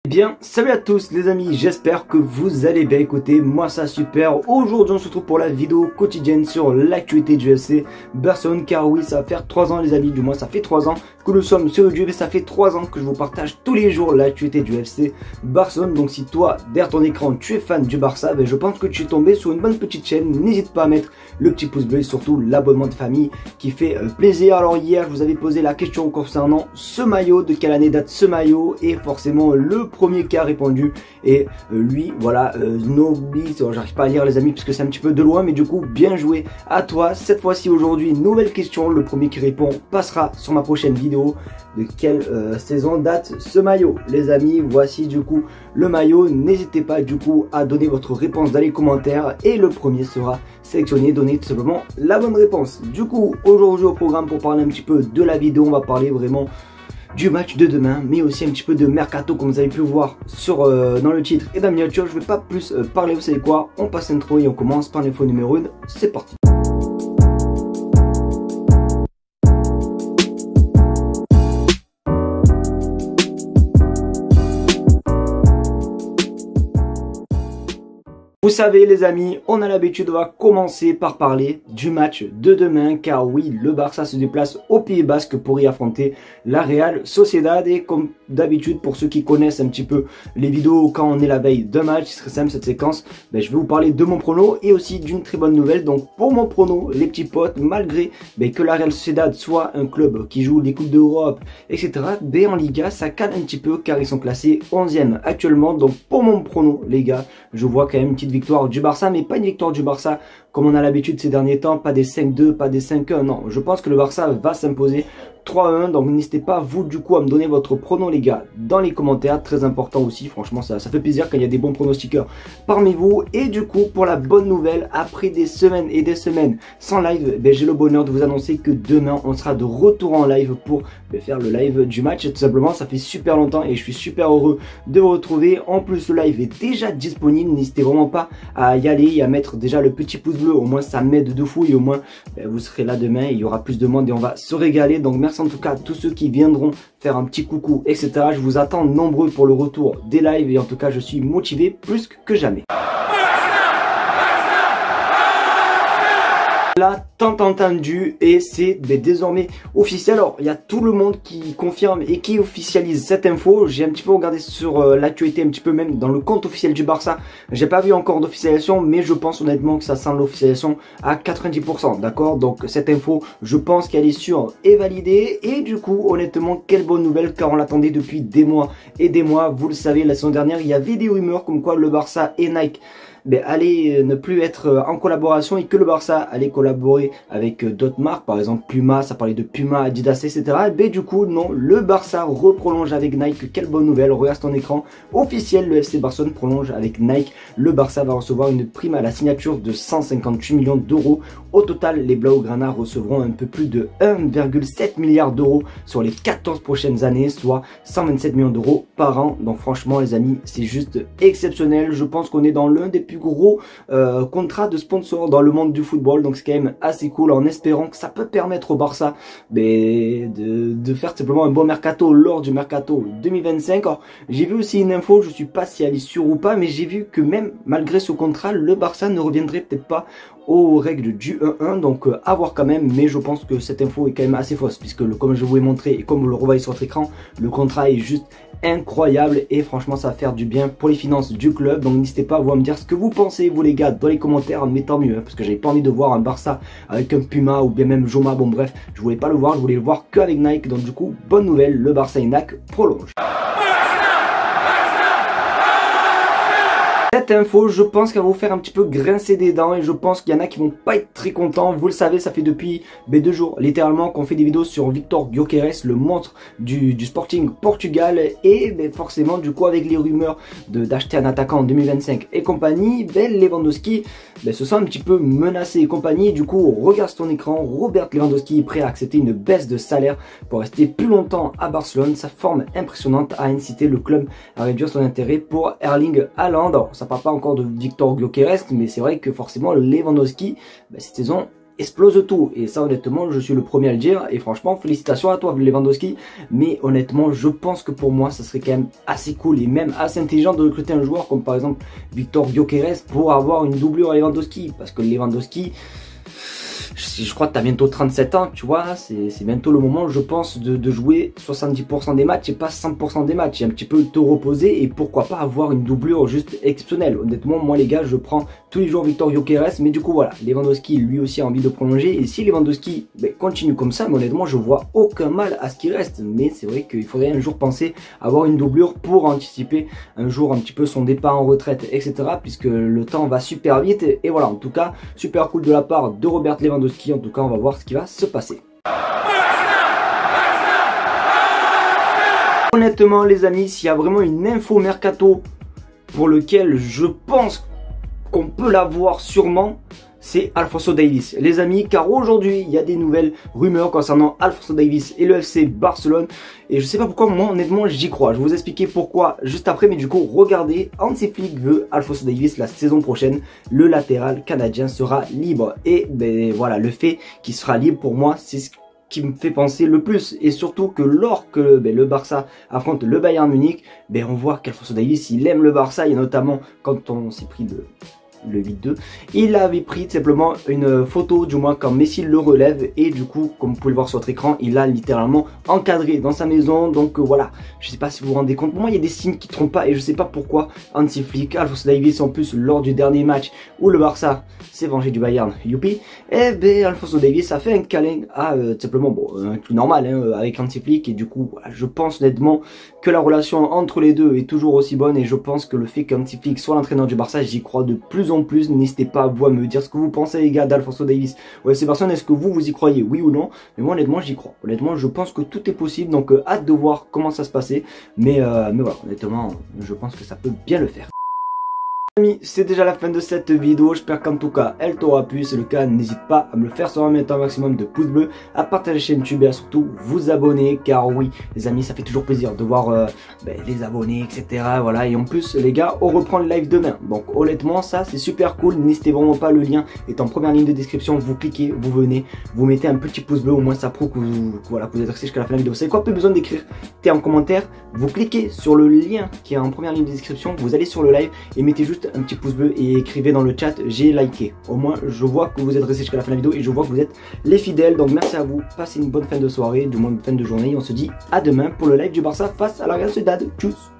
Eh bien, salut à tous les amis, j'espère que vous allez bien. Écoutez, moi ça super. Aujourd'hui on se retrouve pour la vidéo quotidienne sur l'actualité du FC Barcelone, car oui, ça va faire 3 ans les amis, du moins ça fait 3 ans que nous sommes sur YouTube et ça fait 3 ans que je vous partage tous les jours l'actualité du FC Barcelone. Donc si toi, derrière ton écran, tu es fan du Barça, ben, je pense que tu es tombé sur une bonne petite chaîne. N'hésite pas à mettre le petit pouce bleu et surtout l'abonnement de famille qui fait plaisir. Alors hier, je vous avais posé la question concernant ce maillot, de quelle année date ce maillot, et forcément le premier qui a répondu et lui voilà, Nobly, j'arrive pas à lire les amis parce que c'est un petit peu de loin, mais du coup bien joué à toi. Cette fois-ci aujourd'hui nouvelle question, le premier qui répond passera sur ma prochaine vidéo. De quelle saison date ce maillot les amis? Voici du coup le maillot, n'hésitez pas du coup à donner votre réponse dans les commentaires et le premier sera sélectionné, donnez tout simplement la bonne réponse. Du coup aujourd'hui au programme, pour parler un petit peu de la vidéo, on va parler vraiment du match de demain, mais aussi un petit peu de mercato comme vous avez pu voir sur, dans le titre et dans la miniature. Je vais pas plus parler, vous savez quoi, on passe l'intro et on commence par l'info numéro 1, c'est parti. Vous savez les amis, on a l'habitude, on va commencer par parler du match de demain, car oui, le Barça se déplace au Pays Basque pour y affronter la Real Sociedad. Et comme d'habitude, pour ceux qui connaissent un petit peu les vidéos quand on est la veille d'un match, c'est très simple cette séquence, ben, je vais vous parler de mon prono et aussi d'une très bonne nouvelle. Donc pour mon prono, les petits potes, malgré que la Real Sociedad soit un club qui joue les Coupes d'Europe, etc., ben, en Liga, ça calme un petit peu car ils sont classés 11e actuellement. Donc pour mon prono, les gars, je vois quand même une petite victoire du Barça, mais pas une victoire du Barça comme on a l'habitude ces derniers temps, pas des 5-2, pas des 5-1, non, je pense que le Barça va s'imposer 3-1, donc n'hésitez pas vous du coup à me donner votre prono les gars dans les commentaires, très important aussi, franchement ça fait plaisir quand il y a des bons pronostiqueurs parmi vous. Et du coup pour la bonne nouvelle, après des semaines et des semaines sans live, ben, j'ai le bonheur de vous annoncer que demain on sera de retour en live pour faire le live du match. Tout simplement ça fait super longtemps et je suis super heureux de vous retrouver. En plus le live est déjà disponible, n'hésitez vraiment pas à y aller et à mettre déjà le petit pouce bleu, au moins ça m'aide de fou et au moins vous serez là demain et il y aura plus de monde et on va se régaler. Donc merci en tout cas à tous ceux qui viendront faire un petit coucou, etc. Je vous attends nombreux pour le retour des lives et en tout cas je suis motivé plus que jamais. Là, tant entendu, et c'est désormais officiel. Alors il y a tout le monde qui confirme et qui officialise cette info. J'ai un petit peu regardé sur l'actualité, un petit peu même dans le compte officiel du Barça. J'ai pas vu encore d'officialisation, mais je pense honnêtement que ça sent l'officialisation à 90%, d'accord. Donc cette info, je pense qu'elle est sûre et validée. Et du coup honnêtement, quelle bonne nouvelle, car on l'attendait depuis des mois et des mois. Vous le savez, la saison dernière il y avait des rumeurs comme quoi le Barça et Nike allait ne plus être en collaboration et que le Barça allait collaborer avec d'autres marques, par exemple Puma, ça parlait de Puma, Adidas, etc. Et du coup non, le Barça reprolonge avec Nike. Quelle bonne nouvelle, regarde ton écran officiel, le FC Barcelone prolonge avec Nike. Le Barça va recevoir une prime à la signature de 158 millions d'euros. Au total, les Blaugrana recevront un peu plus de 1,7 milliard d'euros sur les 14 prochaines années, soit 127 millions d'euros par an. Donc franchement les amis, c'est juste exceptionnel. Je pense qu'on est dans l'un des plus gros contrats de sponsor dans le monde du football, donc c'est quand même assez cool, en espérant que ça peut permettre au Barça de faire simplement un bon mercato lors du mercato 2025. Alors j'ai vu aussi une info, je suis pas si elle est sûre ou pas, mais j'ai vu que même malgré ce contrat, le Barça ne reviendrait peut-être pas aux règles du 1-1, donc à voir quand même, mais je pense que cette info est quand même assez fausse, puisque comme je vous ai montré et comme vous le revoyez sur votre écran, le contrat est juste incroyable et franchement ça va faire du bien pour les finances du club. Donc n'hésitez pas à vous me dire ce que vous pensez vous les gars dans les commentaires, mais tant mieux parce que j'avais pas envie de voir un Barça avec un Puma ou bien même Joma, bon bref, je voulais pas le voir, je voulais le voir qu'avec Nike. Donc du coup bonne nouvelle, le Barça et Nike prolongent. Cette info, je pense qu'elle va vous faire un petit peu grincer des dents et je pense qu'il y en a qui vont pas être très contents. Vous le savez, ça fait depuis 2 jours littéralement qu'on fait des vidéos sur Victor Gyökeres, le monstre du Sporting Portugal, et forcément du coup avec les rumeurs d'acheter un attaquant en 2025 et compagnie, Lewandowski se sent un petit peu menacé et compagnie. Du coup regarde ton écran, Robert Lewandowski est prêt à accepter une baisse de salaire pour rester plus longtemps à Barcelone. Sa forme impressionnante a incité le club à réduire son intérêt pour Erling Haaland. Alors, ça parle pas encore de Victor Gyökeres, mais c'est vrai que forcément Lewandowski, cette saison explose tout. Et ça, honnêtement, je suis le premier à le dire. Et franchement, félicitations à toi, Lewandowski. Mais honnêtement, je pense que pour moi, ça serait quand même assez cool et même assez intelligent de recruter un joueur comme par exemple Victor Gyökeres pour avoir une doublure à Lewandowski. Parce que Lewandowski, je crois que tu as bientôt 37 ans, tu vois, c'est bientôt le moment, je pense, de jouer 70% des matchs et pas 100% des matchs, et un petit peu te reposer et pourquoi pas avoir une doublure juste exceptionnelle. Honnêtement, moi les gars, je prends tous les jours Victor Gyökeres, mais du coup voilà, Lewandowski lui aussi a envie de prolonger, et si Lewandowski continue comme ça, mais honnêtement, je vois aucun mal à ce qu'il reste, mais c'est vrai qu'il faudrait un jour penser à avoir une doublure pour anticiper un jour un petit peu son départ en retraite, etc., puisque le temps va super vite, et voilà, en tout cas, super cool de la part de Robert Lewandowski. En tout cas, on va voir ce qui va se passer. Honnêtement, les amis, s'il y a vraiment une info mercato pour lequel je pense qu'on peut l'avoir sûrement, c'est Alphonso Davies, les amis, car aujourd'hui il y a des nouvelles rumeurs concernant Alphonso Davies et le FC Barcelone, et je sais pas pourquoi, moi honnêtement j'y crois. Je vais vous expliquer pourquoi juste après, mais du coup regardez, Hansi Flick veut Alphonso Davies la saison prochaine, le latéral canadien sera libre, et ben voilà, le fait qu'il sera libre pour moi, c'est ce qui me fait penser le plus, et surtout que lorsque le Barça affronte le Bayern Munich, on voit qu'Alphonso Davies il aime le Barça, et notamment quand on s'est pris le 8-2, il avait pris simplement une photo, du moins quand Messi le relève, et du coup comme vous pouvez le voir sur votre écran, il a littéralement encadré dans sa maison. Donc voilà, je sais pas si vous vous rendez compte, pour moi il y a des signes qui trompent pas, et je sais pas pourquoi Hansi Flick, Alphonso Davies en plus lors du dernier match où le Barça s'est vengé du Bayern, youpi, et Alphonso Davies a fait un câlin à simplement un truc normal avec Hansi Flick, et du coup voilà, je pense honnêtement que la relation entre les deux est toujours aussi bonne, et je pense que le fait qu'Hansi Flick soit l'entraîneur du Barça, j'y crois de plus en plus. N'hésitez pas à vous à me dire ce que vous pensez les gars d'Alphonso Davies au FC Barcelone. Est-ce que vous y croyez, oui ou non? Mais moi honnêtement j'y crois. Honnêtement je pense que tout est possible, donc hâte de voir comment ça se passait. Mais voilà, honnêtement je pense que ça peut bien le faire. C'est déjà la fin de cette vidéo, j'espère qu'en tout cas elle t'aura plu. Si c'est le cas, n'hésite pas à me le faire sur un maximum de pouces bleus, à partager la chaîne YouTube et à surtout vous abonner, car oui les amis, ça fait toujours plaisir de voir les abonnés, etc. Voilà, et en plus les gars, on reprend le live demain, donc honnêtement ça c'est super cool. N'hésitez vraiment pas, le lien est en première ligne de description, vous cliquez, vous venez, vous mettez un petit pouce bleu, au moins ça prouve que vous êtes resté jusqu'à la fin de la vidéo. Vous savez quoi, plus besoin d'écrire T en commentaire, vous cliquez sur le lien qui est en première ligne de description, vous allez sur le live et mettez juste un petit pouce bleu et écrivez dans le chat j'ai liké. Au moins je vois que vous êtes restés jusqu'à la fin de la vidéo et je vois que vous êtes les fidèles. Donc merci à vous, passez une bonne fin de soirée, du moins une fin de journée. On se dit à demain pour le live du Barça face à la Real Sociedad. Tchuss.